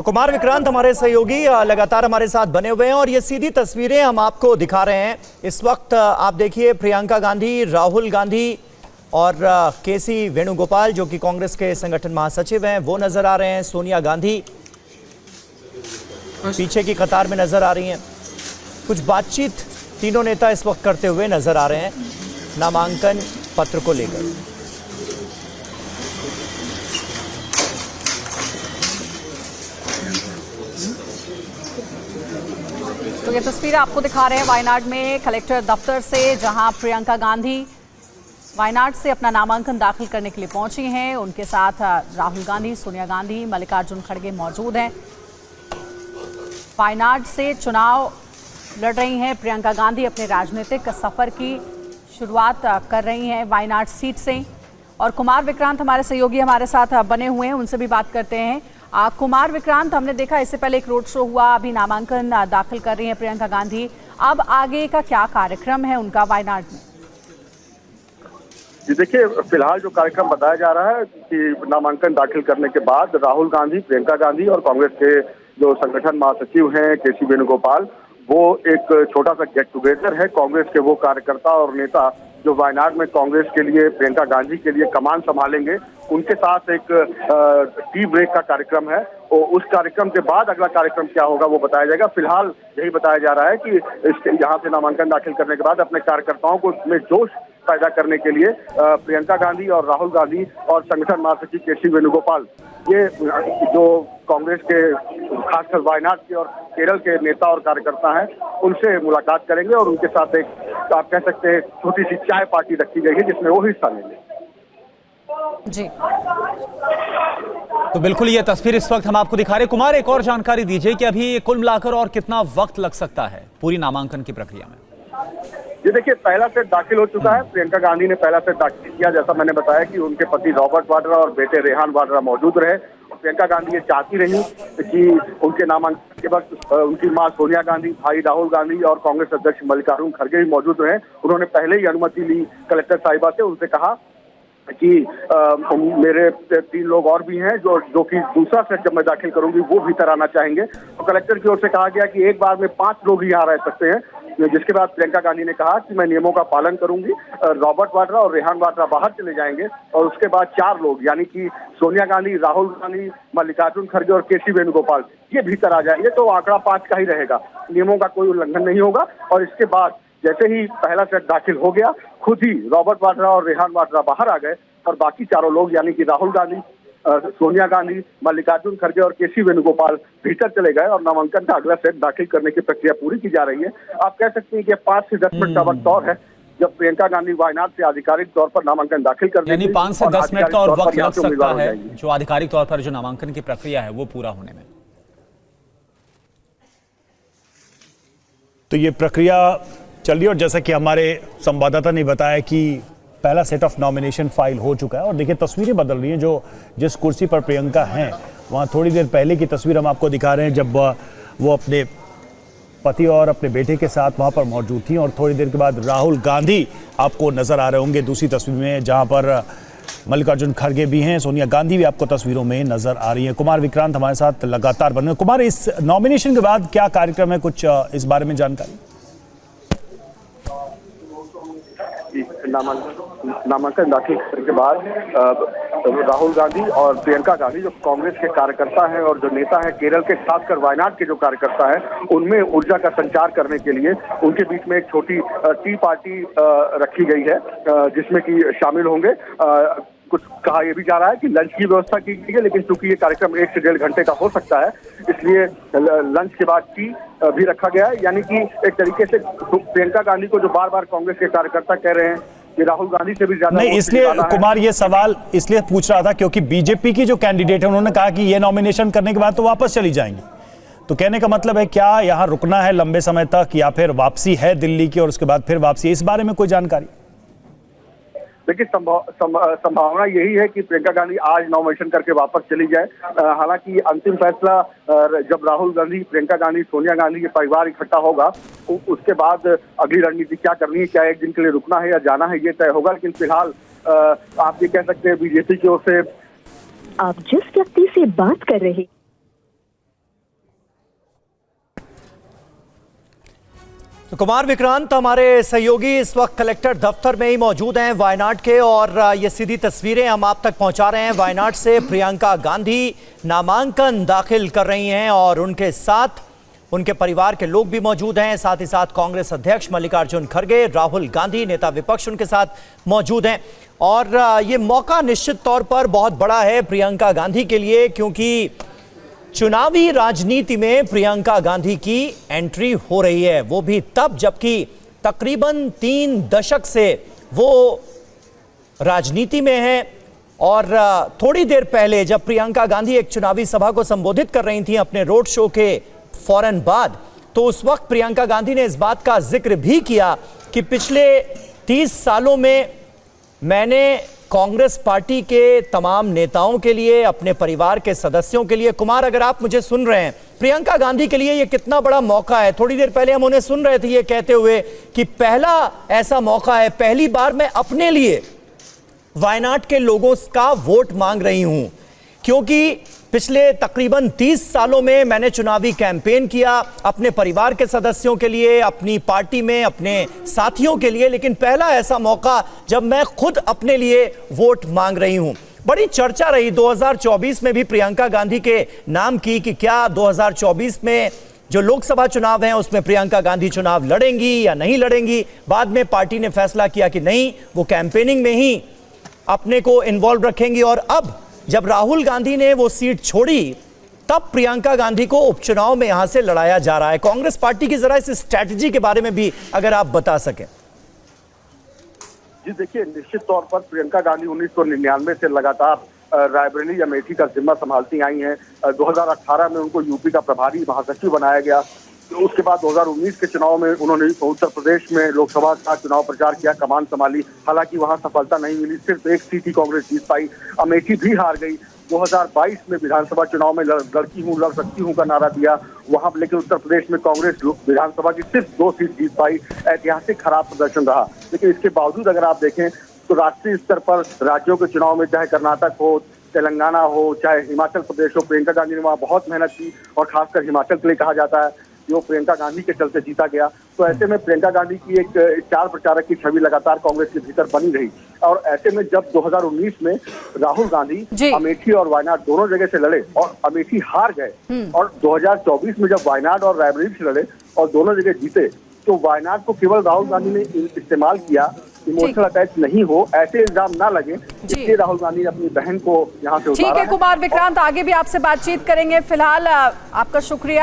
तो कुमार विक्रांत हमारे सहयोगी लगातार हमारे साथ बने हुए हैं और ये सीधी तस्वीरें हम आपको दिखा रहे हैं। इस वक्त आप देखिए प्रियंका गांधी, राहुल गांधी और केसी वेणुगोपाल जो कि कांग्रेस के संगठन महासचिव हैं वो नजर आ रहे हैं। सोनिया गांधी पीछे की कतार में नजर आ रही हैं। कुछ बातचीत तीनों नेता इस वक्त करते हुए नजर आ रहे हैं नामांकन पत्र को लेकर। तो ये तस्वीर आपको दिखा रहे हैं वायनाड में कलेक्टर दफ्तर से, जहां प्रियंका गांधी वायनाड से अपना नामांकन दाखिल करने के लिए पहुंची हैं। उनके साथ राहुल गांधी, सोनिया गांधी, मल्लिकार्जुन खड़गे मौजूद हैं। वायनाड से चुनाव लड़ रही हैं प्रियंका गांधी। अपने राजनीतिक सफर की शुरुआत कर रही हैं वायनाड सीट से। और कुमार विक्रांत हमारे सहयोगी हमारे साथ बने हुए हैं, उनसे भी बात करते हैं। कुमार विक्रांत, हमने देखा इससे पहले एक रोड शो हुआ, अभी नामांकन दाखिल कर रही हैं प्रियंका गांधी। अब आगे का क्या कार्यक्रम है उनका वायनाड में? जी देखिए, फिलहाल जो कार्यक्रम बताया जा रहा है कि नामांकन दाखिल करने के बाद राहुल गांधी, प्रियंका गांधी और कांग्रेस के जो संगठन महासचिव हैं केसी वेणुगोपाल, वो एक छोटा सा गेट टुगेदर है। कांग्रेस के वो कार्यकर्ता और नेता जो वायनाड में कांग्रेस के लिए, प्रियंका गांधी के लिए कमान संभालेंगे, उनके साथ एक टी ब्रेक का कार्यक्रम है। और उस कार्यक्रम के बाद अगला कार्यक्रम क्या होगा वो बताया जाएगा। फिलहाल यही बताया जा रहा है कि यहाँ से नामांकन दाखिल करने के बाद अपने कार्यकर्ताओं को उसमें जोश पैदा करने के लिए प्रियंका गांधी और राहुल गांधी और संगठन महासचिव केसी वेणुगोपाल, ये जो कांग्रेस के खासकर वायनाड के और केरल के नेता और कार्यकर्ता हैं, उनसे मुलाकात करेंगे और उनके साथ एक, आप कह सकते हैं, छोटी सी चाय पार्टी रखी गई है जिसमें वो हिस्सा लेंगे। जी तो बिल्कुल ये तस्वीर इस वक्त हम आपको दिखा रहे हैं। कुमार, एक और जानकारी दीजिए कि अभी कुल मिलाकर और कितना वक्त लग सकता है पूरी नामांकन की प्रक्रिया में? ये देखिए, पहला सेट दाखिल हो चुका है। प्रियंका गांधी ने पहला सेट दाखिल किया। जैसा मैंने बताया कि उनके पति रॉबर्ट वाड्रा और बेटे रेहान वाड्रा मौजूद रहे। प्रियंका गांधी ये चाहती रही कि उनके नामांकन के वक्त उनकी मां सोनिया गांधी, भाई राहुल गांधी और कांग्रेस अध्यक्ष मल्लिकार्जुन खड़गे भी मौजूद रहे। उन्होंने पहले ही अनुमति ली कलेक्टर साहिबा से। उनसे कहा कि मेरे 3 लोग और भी हैं जो कि दूसरा सेट जब मैं दाखिल करूंगी वो भीतर आना चाहेंगे। तो कलेक्टर की ओर से कहा गया कि एक बार में 5 लोग ही यहाँ रह सकते हैं। जिसके बाद प्रियंका गांधी ने कहा कि मैं नियमों का पालन करूंगी। रॉबर्ट वाड्रा और रेहान वाड्रा बाहर चले जाएंगे और उसके बाद 4 लोग यानी कि सोनिया गांधी, राहुल गांधी, मल्लिकार्जुन खड़गे और केसी वेणुगोपाल, ये भीतर आ जाएंगे। तो आंकड़ा 5 का ही रहेगा, नियमों का कोई उल्लंघन नहीं होगा। और इसके बाद जैसे ही पहला सेट दाखिल हो गया, खुद ही रॉबर्ट वाड्रा और रेहान वाड्रा बाहर आ गए और बाकी 4 लोग यानी कि राहुल गांधी, सोनिया गांधी, मल्लिकार्जुन खड़गे और केसी वेणुगोपाल भीतर चले गए और नामांकन का अगला सेट दाखिल करने की प्रक्रिया पूरी की जा रही है। आप कह सकते हैं कि 5 से 10 मिनट का वक्त और है जब प्रियंका गांधी वायनाड से आधिकारिक तौर पर नामांकन दाखिल कर देंगी। यानी 5 से 10 मिनट का और वक्त लग सकता है जो आधिकारिक तौर पर जो नामांकन की प्रक्रिया है वो पूरा होने में। तो ये प्रक्रिया चल रही है और जैसा कि हमारे संवाददाता ने बताया कि पहला सेट ऑफ नॉमिनेशन फाइल हो चुका है। और देखिए तस्वीरें बदल रही हैं। जो जिस कुर्सी पर प्रियंका हैं वहाँ थोड़ी देर पहले की तस्वीर हम आपको दिखा रहे हैं जब वो अपने पति और अपने बेटे के साथ वहाँ पर मौजूद थी। और थोड़ी देर के बाद राहुल गांधी आपको नजर आ रहे होंगे दूसरी तस्वीर में, जहाँ पर मल्लिकार्जुन खड़गे भी हैं, सोनिया गांधी भी आपको तस्वीरों में नजर आ रही है। कुमार विक्रांत हमारे साथ लगातार बने। कुमार, इस नॉमिनेशन के बाद क्या कार्यक्रम है, कुछ इस बारे में जानकारी? नामांकन दाखिल करने के बाद राहुल गांधी और प्रियंका गांधी जो कांग्रेस के कार्यकर्ता हैं और जो नेता हैं केरल के, खासकर वायनाड के जो कार्यकर्ता हैं, उनमें ऊर्जा का संचार करने के लिए उनके बीच में एक छोटी टी पार्टी रखी गई है जिसमें कि शामिल होंगे। कुछ कहा यह भी जा रहा है कि लंच की व्यवस्था की गई है, लेकिन चूंकि ये कार्यक्रम 1 से 1.5 घंटे का हो सकता है, इसलिए लंच के बाद टी भी रखा गया है। यानी कि एक तरीके से प्रियंका गांधी को जो बार बार कांग्रेस के कार्यकर्ता कह रहे हैं कि राहुल गांधी से भी ज्यादा नहीं, इसलिए कुमार ये सवाल इसलिए पूछ रहा था क्योंकि बीजेपी की जो कैंडिडेट है उन्होंने कहा कि ये नॉमिनेशन करने के बाद तो वापस चली जाएंगी। तो कहने का मतलब है क्या यहाँ रुकना है लंबे समय तक या फिर वापसी है दिल्ली की और उसके बाद फिर वापसी, इस बारे में कोई जानकारी? देखिए, संभावना यही है कि प्रियंका गांधी आज नॉमिनेशन करके वापस चली जाए। हालांकि अंतिम फैसला जब राहुल गांधी, प्रियंका गांधी, सोनिया गांधी के परिवार इकट्ठा होगा उसके बाद अगली रणनीति क्या करनी है, क्या एक दिन के लिए रुकना है या जाना है, ये तय होगा। लेकिन फिलहाल आप ये कह सकते हैं बीजेपी की ओर से आप जिस व्यक्ति से बात कर रहे तो कुमार विक्रांत हमारे सहयोगी इस वक्त कलेक्टर दफ्तर में ही मौजूद हैं वायनाड के, और ये सीधी तस्वीरें हम आप तक पहुंचा रहे हैं। वायनाड से प्रियंका गांधी नामांकन दाखिल कर रही हैं और उनके साथ उनके परिवार के लोग भी मौजूद हैं। साथ ही साथ कांग्रेस अध्यक्ष मल्लिकार्जुन खड़गे, राहुल गांधी नेता विपक्ष उनके साथ मौजूद हैं। और ये मौका निश्चित तौर पर बहुत बड़ा है प्रियंका गांधी के लिए, क्योंकि चुनावी राजनीति में प्रियंका गांधी की एंट्री हो रही है, वो भी तब जबकि तकरीबन 3 दशक से वो राजनीति में है। और थोड़ी देर पहले जब प्रियंका गांधी एक चुनावी सभा को संबोधित कर रही थी अपने रोड शो के फौरन बाद, तो उस वक्त प्रियंका गांधी ने इस बात का जिक्र भी किया कि पिछले 30 सालों में मैंने कांग्रेस पार्टी के तमाम नेताओं के लिए, अपने परिवार के सदस्यों के लिए, कुमार अगर आप मुझे सुन रहे हैं, प्रियंका गांधी के लिए ये कितना बड़ा मौका है। थोड़ी देर पहले हम उन्हें सुन रहे थे ये कहते हुए कि पहला ऐसा मौका है, पहली बार मैं अपने लिए वायनाड के लोगों का वोट मांग रही हूं, क्योंकि पिछले तकरीबन 30 सालों में मैंने चुनावी कैंपेन किया अपने परिवार के सदस्यों के लिए, अपनी पार्टी में अपने साथियों के लिए, लेकिन पहला ऐसा मौका जब मैं खुद अपने लिए वोट मांग रही हूं। बड़ी चर्चा रही 2024 में भी प्रियंका गांधी के नाम की कि क्या 2024 में जो लोकसभा चुनाव हैं उसमें प्रियंका गांधी चुनाव लड़ेंगी या नहीं लड़ेंगी। बाद में पार्टी ने फैसला किया कि नहीं, वो कैंपेनिंग में ही अपने को इन्वॉल्व रखेंगी। और अब जब राहुल गांधी ने वो सीट छोड़ी, तब प्रियंका गांधी को उपचुनाव में यहां से लड़ाया जा रहा है। कांग्रेस पार्टी की जरा इस स्ट्रैटेजी के बारे में भी अगर आप बता सकें। जी देखिए, निश्चित तौर पर प्रियंका गांधी 1999 से लगातार रायबरेली अमेठी का जिम्मा संभालती आई हैं। 2018 में उनको यूपी का प्रभारी महासचिव बनाया गया। उसके बाद 2019 के चुनाव में उन्होंने उत्तर प्रदेश में लोकसभा का चुनाव प्रचार किया, कमान संभाली। हालांकि वहां सफलता नहीं मिली, सिर्फ एक सीट ही कांग्रेस जीत पाई, अमेठी भी हार गई। 2022 में विधानसभा चुनाव में लड़की हूं, लड़ सकती हूं का नारा दिया वहां, लेकिन उत्तर प्रदेश में कांग्रेस विधानसभा की सिर्फ 2 सीट जीत पाई। ऐतिहासिक खराब प्रदर्शन रहा। लेकिन इसके बावजूद अगर आप देखें तो राष्ट्रीय स्तर पर राज्यों के चुनाव में, चाहे कर्नाटक हो, तेलंगाना हो, चाहे हिमाचल प्रदेश हो, प्रियंका गांधी ने वहां बहुत मेहनत की। और खासकर हिमाचल के लिए कहा जाता है जो प्रियंका गांधी के चलते जीता गया। तो ऐसे में प्रियंका गांधी की एक स्टार प्रचारक की छवि लगातार कांग्रेस के भीतर बनी रही। और ऐसे में जब 2019 में राहुल गांधी अमेठी और वायनाड दोनों जगह से लड़े और अमेठी हार गए, और 2024 में जब वायनाड और रायबरेली से लड़े और दोनों जगह जीते, तो वायनाड को केवल राहुल गांधी ने इस्तेमाल किया। इमोशनल अटैच नहीं हो, ऐसे इल्जाम ना लगे, इसलिए राहुल गांधी ने अपनी बहन को यहाँ से उतारा। ठीक है कुमार विक्रांत, आगे भी आपसे बातचीत करेंगे। फिलहाल आपका शुक्रिया।